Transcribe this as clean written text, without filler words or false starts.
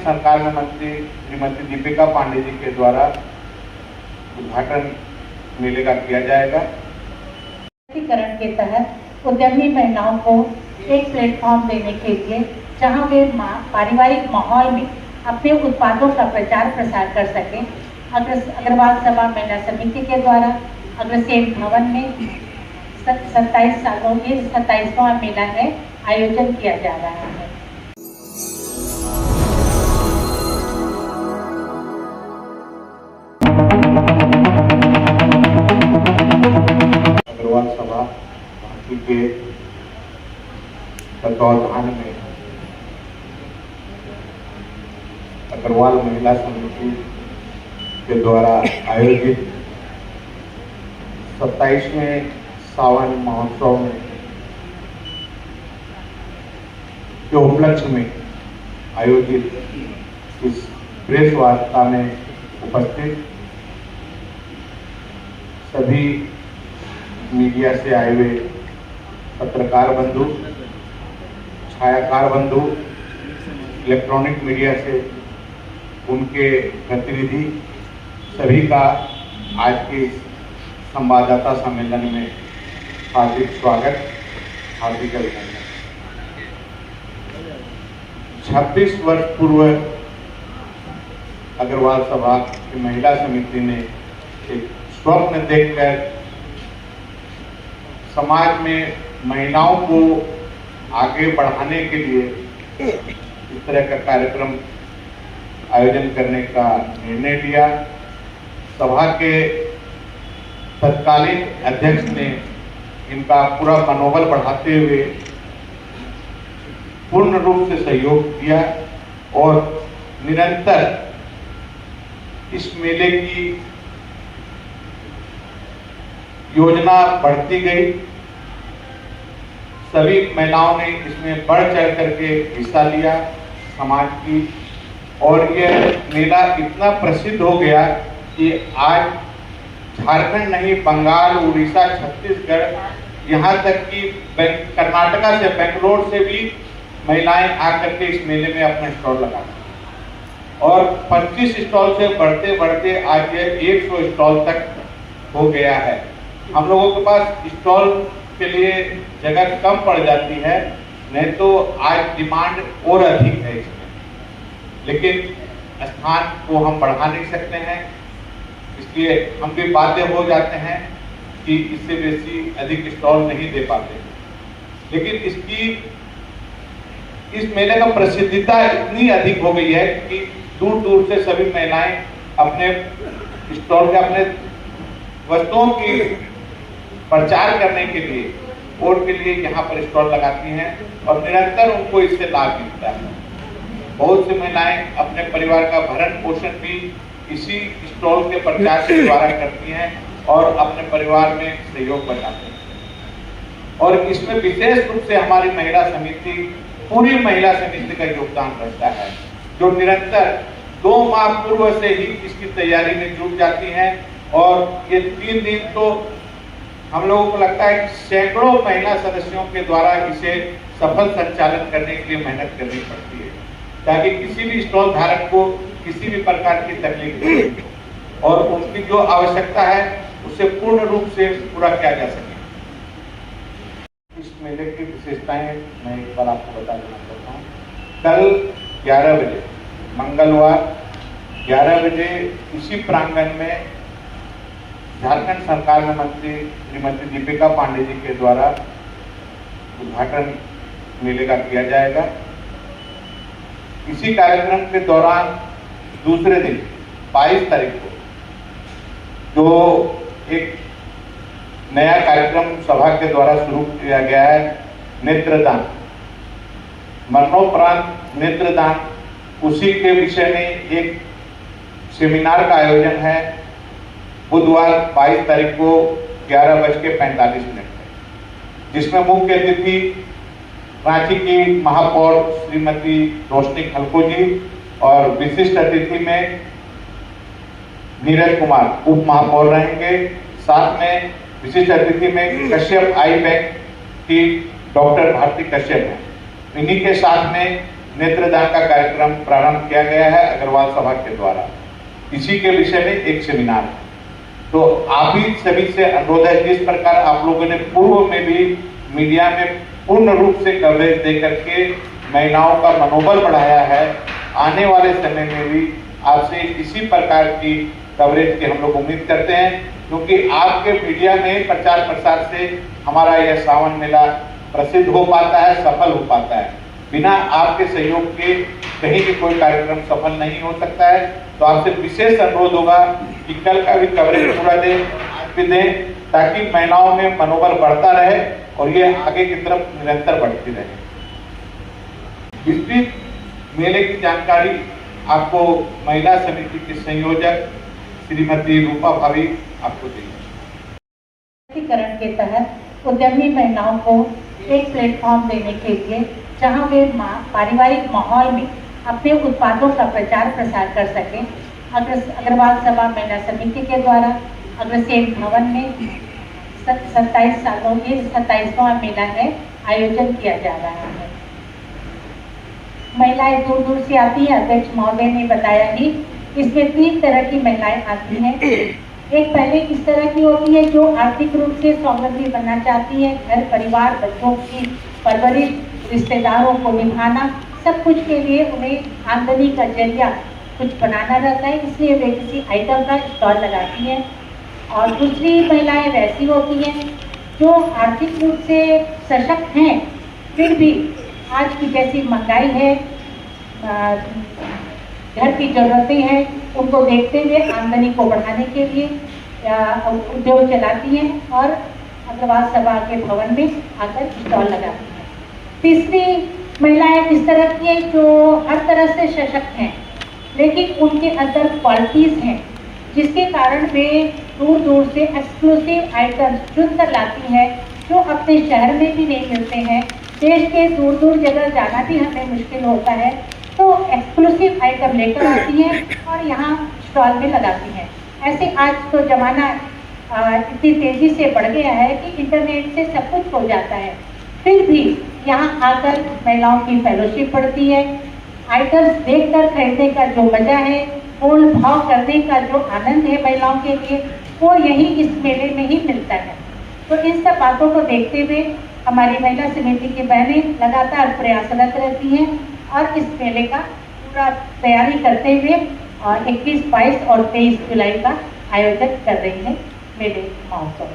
सरकार में मंत्री श्रीमती दीपिका पांडे जी के द्वारा उद्घाटन मेले का किया जाएगा। सशक्तिकरण के तहत उद्यमी महिलाओं को एक प्लेटफॉर्म देने के लिए जहां वे पारिवारिक माहौल में अपने उत्पादों का प्रचार प्रसार कर सकें, अग्रवाल सभा महिला समिति के द्वारा अग्रसेन भवन में 27वां मेला है आयोजन किया जा रहा है। अग्रवाल सभा के तत्वावधान में अग्रवाल महिला समिति के द्वारा आयोजित 27वें सावन महोत्सव में के उपलक्ष्य में आयोजित इस प्रेस वार्ता में उपस्थित सभी मीडिया से आए हुए पत्रकार बंधु, छायाकार बंधु, इलेक्ट्रॉनिक मीडिया से उनके प्रतिनिधि, सभी का आज के संवाददाता सम्मेलन में हार्दिक स्वागत, हार्दिक अभिनंदन। 26 वर्ष पूर्व अग्रवाल सभा की महिला समिति ने एक स्वप्न देखकर समाज में महिलाओं को आगे बढ़ाने के लिए इस तरह का कार्यक्रम आयोजन करने का निर्णय लिया। सभा के तत्कालीन अध्यक्ष ने इनका पूरा मनोबल बढ़ाते हुए पूर्ण रूप से सहयोग दिया और निरंतर इस मेले की योजना बढ़ती गई। सभी महिलाओं ने इसमें बढ़ चढ़ करके हिस्सा लिया समाज की, और यह मेला इतना प्रसिद्ध हो गया कि आज झारखंड नहीं, बंगाल, उड़ीसा, छत्तीसगढ़, यहाँ तक कि कर्नाटका से, बेंगलोर से भी महिलाएं आकर के इस मेले में अपना स्टॉल लगाती हैं और 25 स्टॉल से बढ़ते बढ़ते आज यह 100 स्टॉल तक हो गया है। हम लोगों के पास स्टॉल के लिए जगह कम पड़ जाती है, नहीं तो आज डिमांड और अधिक है इसमें, लेकिन स्थान को हम बढ़ा नहीं सकते हैं, इसलिए हम भी बाध्य हो जाते हैं कि इससे बेसी अधिक स्टॉल नहीं दे पाते। लेकिन इस मेले का प्रसिद्धता इतनी अधिक हो गई है कि दूर दूर से सभी महिलाएं अपने स्टॉल के, अपने वस्तुओं की प्रचार करने के लिए और के लिए यहाँ पर स्टॉल लगाती हैं और निरंतर उनको इससे लाभ मिलता है। बहुत सी महिलाएं अपने परिवार का भरण पोषण भी इसी स्टॉल के प्रचार के द्वारा करती हैं और अपने परिवार में सहयोग बनाते हैं। और इसमें विशेष रूप से हमारी महिला समिति, पूरी महिला समिति का योगदान रहता है, जो निरंतर 2 माह पूर्व से ही इसकी तैयारी में जुट जाती हैं। और ये 3 दिन तो हम लोगों को लगता है कि सैकड़ों महिला सदस्यों के द्वारा इसे सफल संचालन करने के लिए मेहनत करनी पड़ती है, ताकि किसी भी स्टॉल धारक को किसी भी प्रकार की तकलीफ नहीं हो और उनकी जो आवश्यकता है उसे पूर्ण रूप से पूरा किया जा सके। इस मेले की विशेषताएं मैं एक बार आपको बता देना चाहता हूँ। कल 11 बजे, मंगलवार 11 बजे इसी प्रांगण में झारखंड सरकार में मंत्री श्रीमती दीपिका पांडे जी के द्वारा उद्घाटन मेले का किया जाएगा। इसी कार्यक्रम के दौरान दूसरे दिन 22 तारीख को जो एक नया कार्यक्रम सभा के द्वारा शुरू किया गया है, नेत्रदान, मरणोपरांत नेत्रदान, उसी के विषय में एक सेमिनार का आयोजन है बुधवार 22 तारीख को 11:45 जिसमें मुख्य अतिथि रांची की महापौर श्रीमती रोशनी खलको जी और विशिष्ट अतिथि में नीरज कुमार उप महापौर रहेंगे। साथ में विशिष्ट अतिथि में कश्यप आई बैंक की डॉक्टर भारती कश्यप है। इन्हीं के साथ में नेत्रदान का कार्यक्रम प्रारंभ किया गया है अग्रवाल सभा के द्वारा। इसी के विषय में एक सेमिनार है। तो आप ही सभी से अनुरोध है, जिस प्रकार आप लोगों ने पूर्व में भी मीडिया में पूर्ण रूप से कवरेज दे करके महिलाओं का मनोबल बढ़ाया है, आने वाले समय में भी आपसे इसी प्रकार की कवरेज की हम लोग उम्मीद करते हैं, क्योंकि आपके मीडिया में प्रचार प्रसार से हमारा यह सावन मेला प्रसिद्ध हो पाता है, सफल हो पाता है। बिना आपके सहयोग के कहीं भी कोई कार्यक्रम सफल नहीं हो सकता है। तो आपसे विशेष अनुरोध होगा कि कल का भी कवरेज पूरा दें, आज भी दें, ताकि महिलाओं में मनोबल बढ़ता रहे और ये आगे की तरफ निरंतर बढ़ती रहे। विस्तृत मेले की जानकारी आपको महिला समिति की संयोजक श्रीमती रूपा भाभी आपको देंगे। करण के तहत उद्यमी महिलाओं को एक प्लेटफॉर्म देने के लिए जहां वे पारिवारिक माहौल में अपने उत्पादों का प्रचार प्रसार कर सकें, अग्रवाल सभा महिला समिति के द्वारा अग्रसेन भवन में 27वां मेला है आयोजन किया जा रहा है। महिलाएं दूर दूर से आती हैं। अध्यक्ष महोदय ने बताया ही, इसमें 3 तरह की महिलाएं आती हैं। एक पहले इस तरह की होती है जो आर्थिक रूप से स्वावलंबी बनना चाहती है, घर परिवार बच्चों की परवरिश, रिश्तेदारों को निभाना, सब कुछ के लिए उन्हें आमदनी का जरिया कुछ बनाना रहता है, इसलिए वे किसी आइटम का स्टॉल लगाती हैं। और दूसरी महिलाएं वैसी होती हैं जो आर्थिक रूप से सशक्त हैं, फिर भी आज की जैसी महंगाई है, घर की ज़रूरतें हैं, उनको देखते हुए आमदनी को बढ़ाने के लिए उद्योग चलाती हैं और अग्रवाल सभा के भवन में आकर स्टॉल लगाती हैं। तीसरी महिलाएं इस तरह की हैं जो हर तरह से सशक्त हैं, लेकिन उनके अंदर क्वालिटीज़ हैं जिसके कारण वे दूर दूर से एक्सक्लूसिव आइटम्स चुन कर लाती हैं जो अपने शहर में भी नहीं मिलते हैं। देश के दूर दूर जगह जाना भी हमें मुश्किल होता है, तो एक्सक्लूसिव आइटम लेकर आती हैं और यहाँ स्टॉल में लगाती हैं। ऐसे आज तो ज़माना इतनी तेज़ी से बढ़ गया है कि इंटरनेट से सब कुछ हो जाता है, फिर भी यहाँ आकर महिलाओं की फेलोशिप बढ़ती है। आइटम्स देखकर खरीदने का जो मज़ा है, मोल भाव करने का जो आनंद है महिलाओं के लिए, वो यही इस मेले में ही मिलता है। तो इन सब बातों को देखते हुए हमारी महिला समिति की बहनें लगातार प्रयासरत रहती हैं और इस मेले का पूरा तैयारी करते हुए 21, 22 और 23 जुलाई का आयोजन कर रही है मेले महोत्सव।